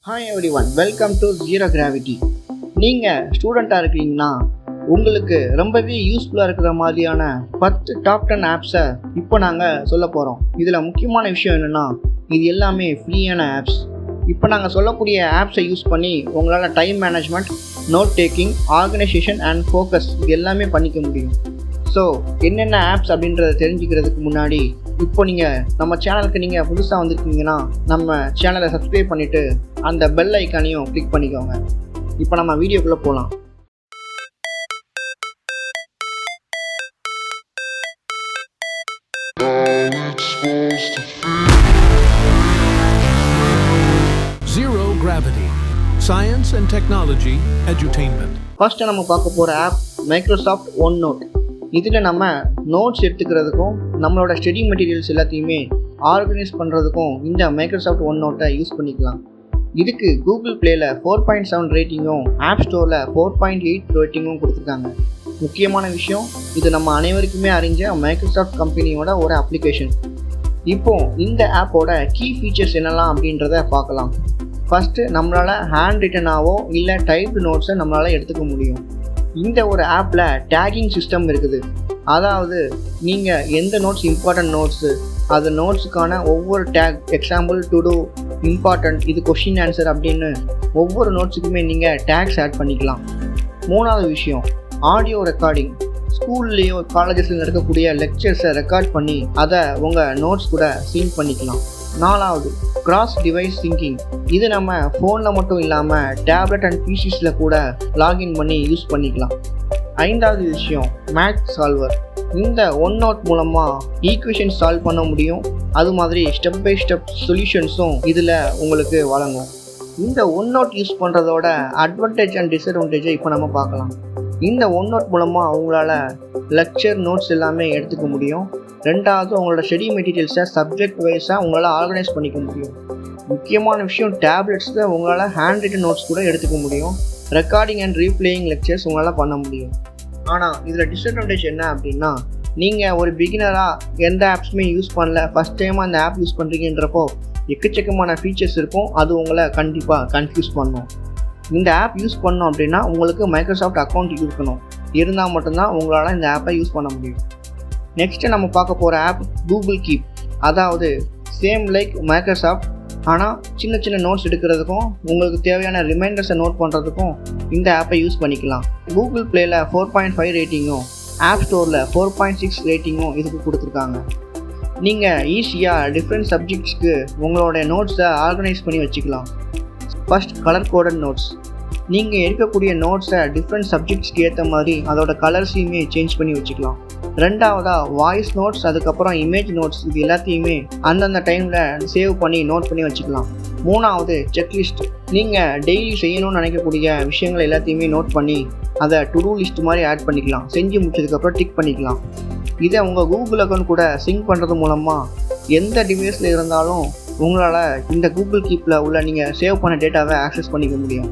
Hi everyone, welcome to Zero Gravity. நீங்கள் ஸ்டூடெண்ட்டாக இருக்கீங்கன்னா உங்களுக்கு ரொம்பவே யூஸ்ஃபுல்லாக இருக்கிற மாதிரியான 10 டாப் 10 ஆப்ஸை இப்போ நாங்கள் சொல்ல போகிறோம். இதில் முக்கியமான விஷயம் என்னென்னா இது எல்லாமே ஃப்ரீயான ஆப்ஸ். இப்போ நாங்கள் சொல்லக்கூடிய ஆப்ஸை யூஸ் பண்ணி உங்களால் time management, note taking, organization and focus இது எல்லாமே பண்ணிக்க முடியும். ஸோ என்னென்ன ஆப்ஸ் அப்படின்றத தெரிஞ்சுக்கிறதுக்கு முன்னாடி இப்போ நீங்கள் நம்ம சேனலுக்கு நீங்கள் புதுசாக வந்திருக்கீங்கன்னா நம்ம சேனலை சப்ஸ்கிரைப் பண்ணிவிட்டு அந்த பெல் ஐக்கானையும் கிளிக் பண்ணிக்கோங்க. இப்போ நம்ம வீடியோக்குள்ளே போகலாம். Zero Gravity, Science and Technology Edutainment. First நம்ம பார்க்க போகிற ஆப் மைக்ரோசாஃப்ட் ஒன் நோட். இதில் நம்ம நோட்ஸ் எடுத்துக்கிறதுக்கும் நம்மளோட ஸ்டடி மெட்டீரியல்ஸ் எல்லாத்தையுமே ஆர்கனைஸ் பண்ணுறதுக்கும் இந்த மைக்ரோசாஃப்ட் ஒன் நோட்டை யூஸ் பண்ணிக்கலாம். இதுக்கு கூகுள் ப்ளேயில் 4.7 ரேட்டிங்கும் ஆப் ஸ்டோரில் 4.8 ரேட்டிங்கும் கொடுத்துருக்காங்க. முக்கியமான விஷயம், இது நம்ம அனைவருக்குமே அறிஞ்ச மைக்ரோசாஃப்ட் கம்பெனியோட ஒரு அப்ளிகேஷன். இப்போது இந்த ஆப்போட கீ ஃபீச்சர்ஸ் என்னெல்லாம் அப்படின்றத பார்க்கலாம். ஃபஸ்ட்டு நம்மளால் ஹேண்ட் ரிட்டனாவோ இல்லை டைப்டு நோட்ஸை நம்மளால் எடுத்துக்க முடியும். இந்த ஒரு ஆப்பில் டேகிங் சிஸ்டம் இருக்குது. அதாவது நீங்கள் எந்த நோட்ஸ் இம்பார்ட்டன்ட் நோட்ஸு, அது நோட்ஸுக்கான ஒவ்வொரு tag, example to do, important, இது கொஷின் ஆன்சர் அப்படின்னு ஒவ்வொரு நோட்ஸுக்குமே நீங்கள் டேக்ஸ் ஆட் பண்ணிக்கலாம். மூணாவது விஷயம், ஆடியோ ரெக்கார்டிங். ஸ்கூல்லேயோ காலேஜஸில் நடக்கக்கூடிய லெக்சர்ஸை ரெக்கார்ட் பண்ணி அதை உங்கள் நோட்ஸ் கூட சிங்க் பண்ணிக்கலாம். நாலாவது, கிராஸ் டிவைஸ் சிங்கிங். இது நம்ம ஃபோனில் மட்டும் இல்லாமல் டேப்லெட் அண்ட் பிசிஸில் கூட லாகின் பண்ணி யூஸ் பண்ணிக்கலாம். ஐந்தாவது விஷயம், மேத் சால்வர். இந்த ஒன் நோட் மூலமாக ஈக்குவேஷன் சால்வ் பண்ண முடியும். அது மாதிரி ஸ்டெப் பை ஸ்டெப் சொல்யூஷன்ஸும் இதில் உங்களுக்கு வழங்கும். இந்த ஒன் நோட் யூஸ் பண்ணுறதோட அட்வான்டேஜ் அண்ட் டிஸ்அட்வான்டேஜை இப்போ நம்ம பார்க்கலாம். இந்த ஒன் நோட் மூலமாக உங்களால் லெக்சர் நோட்ஸ் எல்லாமே எடுத்துக்க முடியும். ரெண்டாவது, உங்களோட ஸ்டடி மெட்டீரியல்ஸை சப்ஜெக்ட் வைஸாக உங்களால் ஆர்கனைஸ் பண்ணிக்க முடியும். முக்கியமான விஷயம், டேப்லெட்ஸில் உங்களால் ஹேண்ட் ரிட்டன் நோட்ஸ் கூட எடுத்துக்க முடியும். ரெக்கார்டிங் அண்ட் ரீப்ளேயிங் லெக்சர்ஸ் உங்களால் பண்ண முடியும். ஆனால் இதில் டிஸ்அட்வான்டேஜ் என்ன அப்படின்னா, நீங்கள் ஒரு பிகினராக எந்த ஆப்ஸுமே யூஸ் பண்ணல, ஃபஸ்ட் டைமாக அந்த ஆப் யூஸ் பண்ணுறீங்கன்றப்போ எக்கச்சக்கமான ஃபீச்சர்ஸ் இருக்கும். அது உங்களை கண்டிப்பாக கன்ஃபியூஸ் பண்ணும். இந்த ஆப் யூஸ் பண்ணோம் அப்படின்னா உங்களுக்கு மைக்ரோசாஃப்ட் அக்கௌண்ட் இருக்கணும். இருந்தால் மட்டும்தான் உங்களால் இந்த ஆப்பை யூஸ் பண்ண முடியும். நெக்ஸ்ட்டு நம்ம பார்க்க போகிற ஆப் கூகுள் கீப். அதாவது சேம் லைக் மைக்ரோசாஃப்ட், ஆனால் சின்ன சின்ன நோட்ஸ் எடுக்கிறதுக்கும் உங்களுக்கு தேவையான ரிமைண்டர்ஸை நோட் பண்ணுறதுக்கும் இந்த ஆப்பை யூஸ் பண்ணிக்கலாம். கூகுள் ப்ளேயில் 4.5 ரேட்டிங்கும் ஆப் ஸ்டோரில் 4.6 ரேட்டிங்கும் இதுக்கு கொடுத்துருக்காங்க. நீங்கள் ஈஸியாக டிஃப்ரெண்ட் சப்ஜெக்ட்ஸ்க்கு உங்களோட நோட்ஸை ஆர்கனைஸ் பண்ணி வச்சுக்கலாம். First, colour coded notes. நீங்கள் எடுக்கக்கூடிய நோட்ஸை டிஃப்ரெண்ட் சப்ஜெக்ட்ஸ்க்கு ஏற்ற மாதிரி அதோட கலர்ஸையுமே சேஞ்ச் பண்ணி வச்சுக்கலாம். ரெண்டாவதாக வாய்ஸ் நோட்ஸ், அதுக்கப்புறம் இமேஜ் நோட்ஸ், இது எல்லாத்தையுமே அந்தந்த டைமில் சேவ் பண்ணி நோட் பண்ணி வச்சுக்கலாம். மூணாவது, செக்லிஸ்ட். நீங்கள் டெய்லி செய்யணும்னு நினைக்கக்கூடிய விஷயங்கள் எல்லாத்தையுமே நோட் பண்ணி அதை டு டூ லிஸ்ட் மாதிரி ஆட் பண்ணிக்கலாம். செஞ்சு முடிச்சதுக்கப்புறம் டிக் பண்ணிக்கலாம். இதை உங்கள் கூகுள் அக்கௌண்ட் கூட சிங்க் பண்ணுறது மூலமாக எந்த டிவைஸில் இருந்தாலும் உங்களால் இந்த கூகுள் கீப்பில் உள்ள நீங்கள் சேவ் பண்ண டேட்டாவை ஆக்சஸ் பண்ணிக்க முடியும்.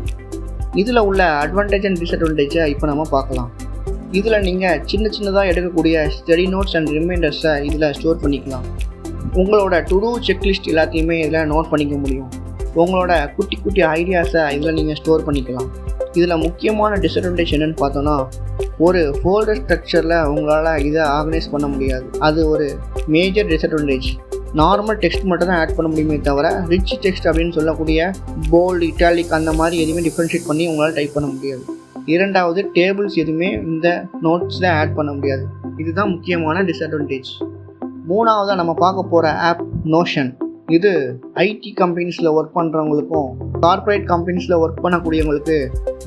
இதில் உள்ள அட்வான்டேஜ் அண்ட் டிஸ்அட்வான்டேஜை இப்போ நம்ம பார்க்கலாம். இதில் நீங்கள் சின்ன சின்னதாக எடுக்கக்கூடிய ஸ்டடி நோட்ஸ் அண்ட் ரிமைண்டர்ஸை இதில் ஸ்டோர் பண்ணிக்கலாம். உங்களோட டு டூ செக்லிஸ்ட் எல்லாத்தையுமே இதில் நோட் பண்ணிக்க முடியும். உங்களோட குட்டி குட்டி ஐடியாஸை இதில் நீங்கள் ஸ்டோர் பண்ணிக்கலாம். இதில் முக்கியமான டிஸ்அட்வான்டேஜ் என்னென்னு பார்த்தோன்னா, ஒரு ஃபோல்டர் ஸ்ட்ரக்சரில் உங்களால் இதை ஆர்கனைஸ் பண்ண முடியாது. அது ஒரு மேஜர் டிஸ்அட்வான்டேஜ். நார்மல் டெக்ஸ்ட் மட்டும் தான் ஆட் பண்ண முடியுமே தவிர ரிச் டெக்ஸ்ட் அப்படின்னு சொல்லக்கூடிய போல்டு, இட்டாலிக் அந்த மாதிரி எதுவுமே டிஃப்ரென்ஷியேட் பண்ணி உங்களால் டைப் பண்ண முடியாது. இரண்டாவது, டேபிள்ஸ் எதுவுமே இந்த நோட்ஸில் ஆட் பண்ண முடியாது. இதுதான் முக்கியமான டிஸ்அட்வான்டேஜ். மூணாவதாக நம்ம பார்க்க போகிற ஆப் நோஷன். இது ஐடி கம்பெனிஸில் ஒர்க் பண்ணுறவங்களுக்கும் கார்ப்பரேட் கம்பெனிஸில் ஒர்க் பண்ணக்கூடியவங்களுக்கு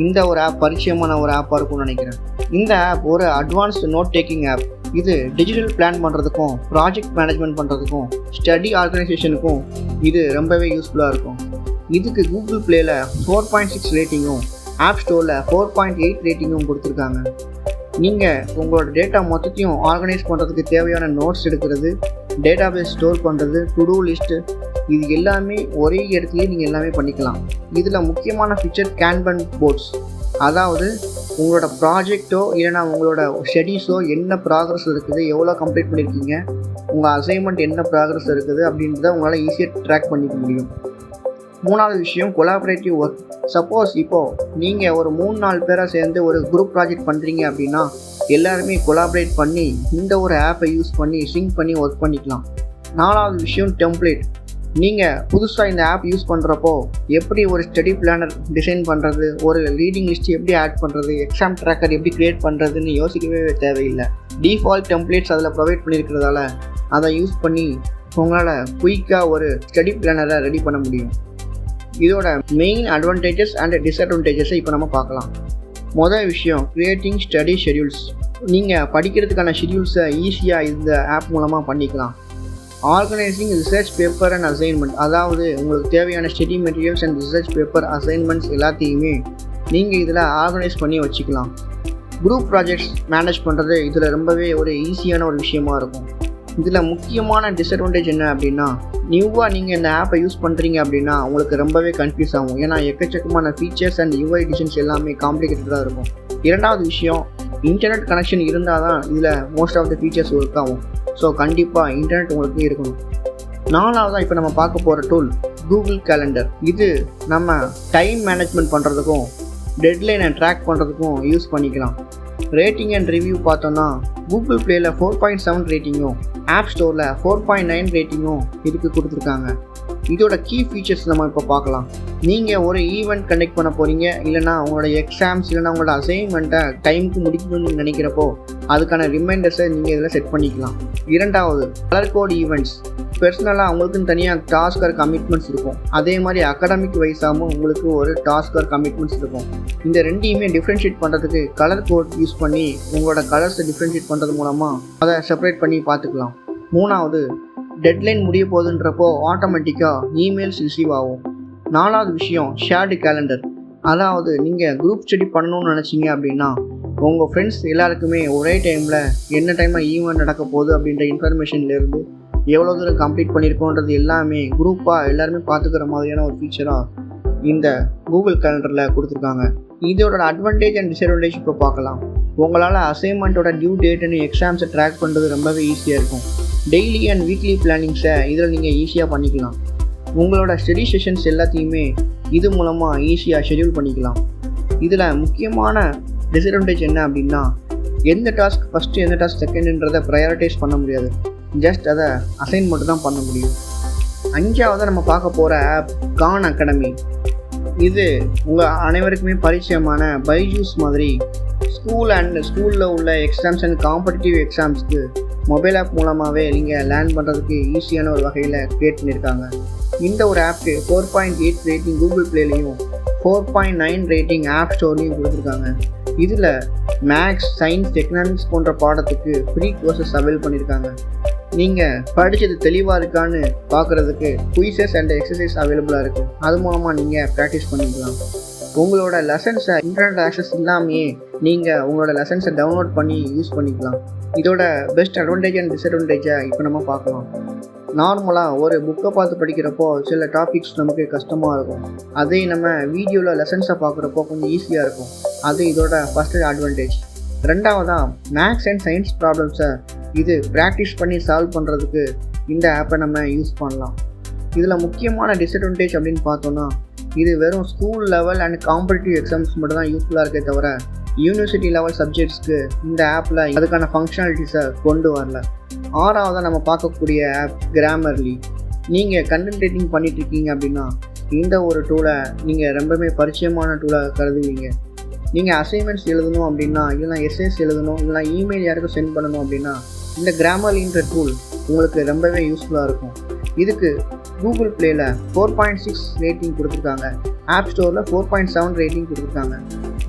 இந்த ஒரு ஆப் பரிச்சயமான ஒரு ஆப்பாக இருக்கும்னு நினைக்கிறேன். இந்த ஆப் ஒரு அட்வான்ஸ்டு நோட் டேக்கிங் ஆப். இது டிஜிட்டல் பிளான் பண்ணுறதுக்கும், ப்ராஜெக்ட் மேனேஜ்மெண்ட் பண்ணுறதுக்கும், ஸ்டடி ஆர்கனைசேஷனுக்கும் இது ரொம்பவே யூஸ்ஃபுல்லாக இருக்கும். இதுக்கு கூகுள் ப்ளேயில் 4.6 ரேட்டிங்கும் ஆப் ஸ்டோரில் 4.8 ரேட்டிங்கும் கொடுத்துருக்காங்க. நீங்கள் உங்களோட டேட்டா மொத்தத்தையும் ஆர்கனைஸ் பண்ணுறதுக்கு தேவையான நோட்ஸ் எடுக்கிறது, டேட்டாபேஸ் ஸ்டோர் பண்ணுறது, டு டூ லிஸ்ட்டு, இது எல்லாமே ஒரே இடத்துலையே நீங்கள் எல்லாமே பண்ணிக்கலாம். இதில் முக்கியமான ஃபீச்சர் கேன்பன் போர்ட்ஸ். அதாவது உங்களோட ப்ராஜெக்டோ இல்லைனா உங்களோட ஸ்டடீஸோ என்ன ப்ராக்ரஸ் இருக்குது, எவ்வளோ கம்ப்ளீட் பண்ணியிருக்கீங்க, உங்கள் அசைன்மெண்ட் என்ன ப்ராக்ரஸ் இருக்குது அப்படின்றத உங்களால் ஈஸியாக ட்ராக் பண்ணிக்க முடியும். மூணாவது விஷயம் கொலாபரேட்டிவ் ஒர்க். சப்போஸ் இப்போது நீங்கள் ஒரு 3-4 பேரை சேர்ந்து ஒரு குரூப் ப்ராஜெக்ட் பண்ணுறீங்க அப்படின்னா எல்லாருமே கொலாபரேட் பண்ணி இந்த ஒரு ஆப்பை யூஸ் பண்ணி சிங்க் பண்ணி ஒர்க் பண்ணிக்கலாம். நாலாவது விஷயம் டெம்ப்ளேட். நீங்கள் புதுசாக இந்த ஆப் யூஸ் பண்ணுறப்போ எப்படி ஒரு ஸ்டடி பிளானர் டிசைன் பண்ணுறது, ஒரு ரீடிங் லிஸ்ட் எப்படி ஆட் பண்ணுறது, எக்ஸாம் ட்ராக்கர் எப்படி க்ரியேட் பண்ணுறதுன்னு யோசிக்கவே தேவையில்லை. டிஃபால்ட் டெம்ப்ளேட்ஸ் அதில் ப்ரொவைட் பண்ணியிருக்கிறதால அதை யூஸ் பண்ணி உங்களால் குயிக்காக ஒரு ஸ்டடி பிளானரை ரெடி பண்ண முடியும். இதோட மெயின் அட்வான்டேஜஸ் அண்ட் டிஸ்அட்வான்டேஜஸை இப்போ நம்ம பார்க்கலாம். மொதல் விஷயம் கிரியேட்டிங் ஸ்டடி ஷெடியூல்ஸ். நீங்கள் படிக்கிறதுக்கான ஷெடியூல்ஸை ஈஸியாக இந்த ஆப் மூலமாக பண்ணிக்கலாம். Organising research paper and assignment, அதாவது உங்களுக்கு தேவையான study materials and research paper assignments எல்லாத்தையுமே நீங்கள் இதில் ஆர்கனைஸ் பண்ணி வச்சுக்கலாம். குரூப் ப்ராஜெக்ட்ஸ் மேனேஜ் பண்ணுறது இதில் ரொம்பவே ஒரு ஈஸியான ஒரு விஷயமா இருக்கும். இதில் முக்கியமான டிஸ்அட்வான்டேஜ் என்ன அப்படின்னா, நியூவாக நீங்கள் இந்த ஆப்பை யூஸ் பண்ணுறீங்க அப்படின்னா உங்களுக்கு ரொம்பவே கன்ஃபியூஸ் ஆகும். ஏன்னா எக்கச்சக்கமான ஃபீச்சர்ஸ் அண்ட் UI டிசைன்ஸ் எல்லாமே காம்ப்ளிகேட்டடாக இருக்கும். இரண்டாவது விஷயம், இன்டர்நெட் கனெக்ஷன் இருந்தால் தான் இதில் most of the features work ஆகும். ஸோ கண்டிப்பாக இன்டர்நெட் உங்களுக்கு இருக்கணும். நாலாவதாக இப்போ நம்ம பார்க்க போகிற டூல் கூகுள் கேலண்டர். இது நம்ம டைம் மேனேஜ்மெண்ட் பண்ணுறதுக்கும் டெட்லைனை ட்ராக் பண்ணுறதுக்கும் யூஸ் பண்ணிக்கலாம். ரேட்டிங் அண்ட் ரிவ்யூ பார்த்தோன்னா கூகுள் ப்ளேயில் 4.7 ரேட்டிங்கும் ஆப் ஸ்டோரில் 4.9 ரேட்டிங்கும் இதுக்கு கொடுத்துருக்காங்க. இதோட கீ ஃபீச்சர்ஸ் நம்ம இப்போ பார்க்கலாம். நீங்கள் ஒரு ஈவெண்ட் கண்டக்ட் பண்ண போகிறீங்க, இல்லைனா உங்களோட எக்ஸாம்ஸ் இல்லைனா உங்களோட அசைன்மெண்ட்டை டைமுக்கு முடிக்கணும்னு நினைக்கிறப்போ அதுக்கான ரிமைண்டர்ஸை நீங்கள் இதில் செட் பண்ணிக்கலாம். இரண்டாவது கலர் கோட் ஈவெண்ட்ஸ். பர்சனலாக உங்களுக்குன்னு தனியாக டாஸ்க் ஆர் கமிட்மெண்ட்ஸ் இருக்கும். அதே மாதிரி அகாடமிக் வைஸாகவும் உங்களுக்கு ஒரு டாஸ்க் ஆர் கமிட்மெண்ட்ஸ் இருக்கும். இந்த ரெண்டையுமே டிஃப்ரென்ஷியேட் பண்ணுறதுக்கு கலர் கோட் யூஸ் பண்ணி உங்களோட கலர்ஸை டிஃப்ரென்ஷியேட் பண்ணுறது மூலமாக அதை செப்பரேட் பண்ணி பார்த்துக்கலாம். மூணாவது டெட்லைன் முடிய போகுதுன்றப்போ ஆட்டோமேட்டிக்காக இமெயில்ஸ் ரிசீவ் ஆகும். நாலாவது விஷயம் ஷேர்டு கேலண்டர். அதாவது நீங்கள் குரூப் ஸ்டடி பண்ணணும்னு நினச்சிங்க அப்படின்னா உங்கள் ஃப்ரெண்ட்ஸ் எல்லாருக்குமே ஒரே டைமில் என்ன டைமில் ஈவெண்ட் நடக்க போகுது அப்படின்ற இன்ஃபர்மேஷன்லேருந்து எவ்வளோ தூரம் கம்ப்ளீட் பண்ணியிருக்கோன்றது எல்லாமே குரூப்பாக எல்லாருமே பார்த்துக்கிற மாதிரியான ஒரு ஃபீச்சராக இந்த கூகுள் கேலண்டரில் கொடுத்துருக்காங்க. இதோட அட்வான்டேஜ் அண்ட் டிஸ்அட்வான்டேஜ் இப்போ பார்க்கலாம். உங்களால் அசைன்மெண்ட்டோட டியூ டேட்டுன்னு எக்ஸாம்ஸை ட்ராக் பண்ணுறது ரொம்பவே ஈஸியாக இருக்கும். டெய்லி அண்ட் வீக்லி பிளானிங்ஸை இதில் நீங்கள் ஈஸியாக பண்ணிக்கலாம். உங்களோட ஸ்டடி செஷன்ஸ் எல்லாத்தையுமே இது மூலமாக ஈஸியாக ஷெடியூல் பண்ணிக்கலாம். இதில் முக்கியமான டிஸ்அட்வான்டேஜ் என்ன அப்படின்னா, எந்த டாஸ்க் ஃபஸ்ட்டு எந்த டாஸ்க் செகண்டுன்றதை ப்ரையாரிட்டைஸ் பண்ண முடியாது. ஜஸ்ட் அதை அசைன் மட்டும் தான் பண்ண முடியும். அஞ்சாவது நம்ம பார்க்க போகிற ஆப் கான் அகாடமி. இது உங்கள் அனைவருக்குமே பரிச்சயமான பைஜூஸ் மாதிரி ஸ்கூலில் உள்ள எக்ஸாம்ஸ் அண்ட் காம்படிட்டிவ் எக்ஸாம்ஸ்க்கு மொபைல் ஆப் மூலமாகவே நீங்கள் லேர்ன் பண்ணுறதுக்கு ஈஸியான ஒரு வகையில் க்ரியேட் பண்ணியிருக்காங்க. இந்த ஒரு ஆப்க்கு 4.8 ரேட்டிங் கூகுள் ப்ளேலையும் 4.9 ரேட்டிங் ஆப் ஸ்டோர்லையும் கொடுத்துருக்காங்க. இதில் மேக்ஸ், சயின்ஸ், எக்கனாமிக்ஸ் போன்ற பாடத்துக்கு ஃப்ரீ கோர்சஸ் அவைல் பண்ணியிருக்காங்க. நீங்கள் படித்தது தெளிவாக இருக்கான்னு பார்க்குறதுக்கு குயிசஸ் அண்ட் எக்ஸசைஸ் அவைலபிளாக இருக்குது. அது மூலமாக நீங்கள் ப்ராக்டிஸ் பண்ணிக்கலாம். உங்களோட லெசன்ஸை இன்டர்நெட் ஆக்சஸ் இல்லாமையே நீங்கள் உங்களோட லெசன்ஸை டவுன்லோட் பண்ணி யூஸ் பண்ணிக்கலாம். இதோட பெஸ்ட் அட்வான்டேஜ் அண்ட் டிஸ்அட்வான்டேஜை இப்போ நம்ம பார்க்கலாம். நார்மலாக ஒரு புக்கை பார்த்து படிக்கிறப்போ சில டாபிக்ஸ் நமக்கு கஷ்டமாக இருக்கும். அதே நம்ம வீடியோவில் லெசன்ஸை பார்க்குறப்போ கொஞ்சம் ஈஸியாக இருக்கும். அது இதோட ஃபஸ்ட்டு அட்வான்டேஜ். ரெண்டாவதாக மேக்ஸ் அண்ட் சயின்ஸ் ப்ராப்ளம்ஸை இது ப்ராக்டிஸ் பண்ணி சால்வ் பண்ணுறதுக்கு இந்த ஆப்பை நம்ம யூஸ் பண்ணலாம். இதில் முக்கியமான டிஸ்அட்வான்டேஜ் அப்படின்னு பார்த்தோன்னா, இது வெறும் school level and competitive exams மட்டும் தான் யூஸ்ஃபுல்லாக இருக்கே தவிர யூனிவர்சிட்டி லெவல் சப்ஜெக்ட்ஸ்க்கு இந்த ஆப்பில் அதுக்கான ஃபங்க்ஷனாலிட்டிஸை கொண்டு வரல. ஆறாவதாக நம்ம பார்க்கக்கூடிய ஆப் கிராமர்லி. நீங்கள் கண்டென்ட் ரைட்டிங் பண்ணிகிட்ருக்கீங்க அப்படின்னா இந்த ஒரு டூலை நீங்கள் ரொம்பவே பரிச்சயமான டூலாக கருதுவீங்க. நீங்கள் அசைன்மெண்ட்ஸ் எழுதணும் அப்படின்னா, இல்லைனா எஸ்ஏஸ் எழுதணும், இல்லைனா இமெயில் யாருக்கும் சென்ட் பண்ணணும் அப்படின்னா இந்த கிராமர்லின்ற டூல் உங்களுக்கு ரொம்பவே யூஸ்ஃபுல்லாக இருக்கும். இதுக்கு கூகுள் ப்ளேயில் 4.6 ரேட்டிங் கொடுத்துருக்காங்க, ஆப் ஸ்டோரில் 4.7 ரேட்டிங் கொடுத்துருக்காங்க.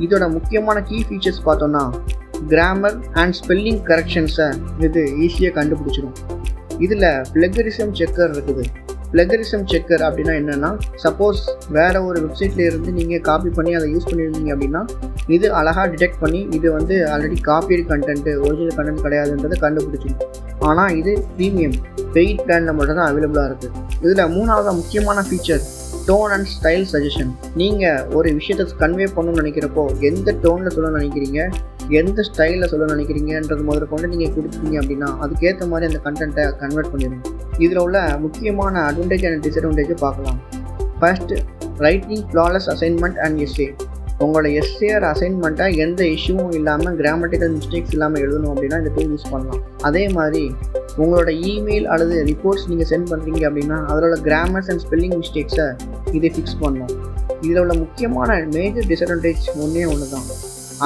இதோட முக்கியமான கீ ஃபீச்சர்ஸ் பார்த்தோன்னா, கிராமர் அண்ட் ஸ்பெல்லிங் கரெக்ஷன்ஸை இது ஈஸியாக கண்டுபிடிச்சிடும். இதில் பிளகரிசம் செக்கர் இருக்குது. பிளகரிசம் செக்கர் அப்படின்னா என்னென்னா, சப்போஸ் வேறு ஒரு வெப்சைட்டில் இருந்து நீங்கள் காப்பி பண்ணி அதை யூஸ் பண்ணியிருந்தீங்க அப்படின்னா இது அழகாக டிடெக்ட் பண்ணி இது வந்து ஆல்ரெடி காப்பியட் கண்டென்ட்டு, ஒரிஜினல் கண்டென்ட் கிடையாதுன்றதை கண்டுபிடிச்சிடும். ஆனால் இது ப்ரீமியம் பெய்ட் பிளானில் மட்டும் தான் அவைலபிளாக இருக்குது. இதில் மூணாவது முக்கியமான feature tone and style suggestion. நீங்கள் ஒரு விஷயத்தை கன்வே பண்ணணும்னு நினைக்கிறப்போ எந்த டோனில் சொல்ல நினைக்கிறீங்க, எந்த ஸ்டைலில் சொல்ல நினைக்கிறீங்கன்றது முதல்ல கொண்டு நீங்கள் கொடுத்தீங்க அப்படின்னா அதுக்கேற்ற மாதிரி அந்த கண்டென்ட்டை கன்வெர்ட் பண்ணிடும். இதில் உள்ள முக்கியமான அட்வான்டேஜ் அண்ட் டிஸ்அட்வான்டேஜை பார்க்கலாம். First, writing flawless assignment and SA. உங்களோட எஸ்ஏ அசைன்மெண்ட்டை எந்த இஷ்யூவும் இல்லாமல் கிராமட்டிக்கல் மிஸ்டேக்ஸ் இல்லாமல் எழுதணும் அப்படின்னா இந்த டூல் யூஸ் பண்ணலாம். அதே மாதிரி உங்களோட இமெயில் அல்லது ரிப்போர்ட்ஸ் நீங்கள் சென்ட் பண்ணுறீங்க அப்படின்னா அதோட கிராமர்ஸ் அண்ட் ஸ்பெல்லிங் மிஸ்டேக்ஸை இதை ஃபிக்ஸ் பண்ணணும். இதில் உள்ள முக்கியமான மேஜர் டிஸ்அட்வான்டேஜ் ஒன்று தான்.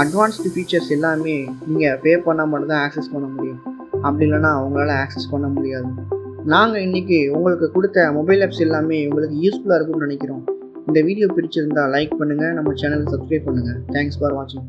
அட்வான்ஸ்டு ஃபீச்சர்ஸ் எல்லாமே நீங்கள் பே பண்ணால் மட்டும் தான் ஆக்சஸ் பண்ண முடியும். அப்படி இல்லைனா உங்களால் ஆக்சஸ் பண்ண முடியாது. நாங்கள் இன்றைக்கி உங்களுக்கு கொடுத்த மொபைல் ஆப்ஸ் எல்லாமே உங்களுக்கு யூஸ்ஃபுல்லாக இருக்கும்னு நினைக்கிறோம். இந்த வீடியோ பிடிச்சிருந்தால் லைக் பண்ணுங்கள், நம்ம சேனலை சப்ஸ்கிரைப் பண்ணுங்கள். தேங்க்ஸ் ஃபார் வாட்சிங்.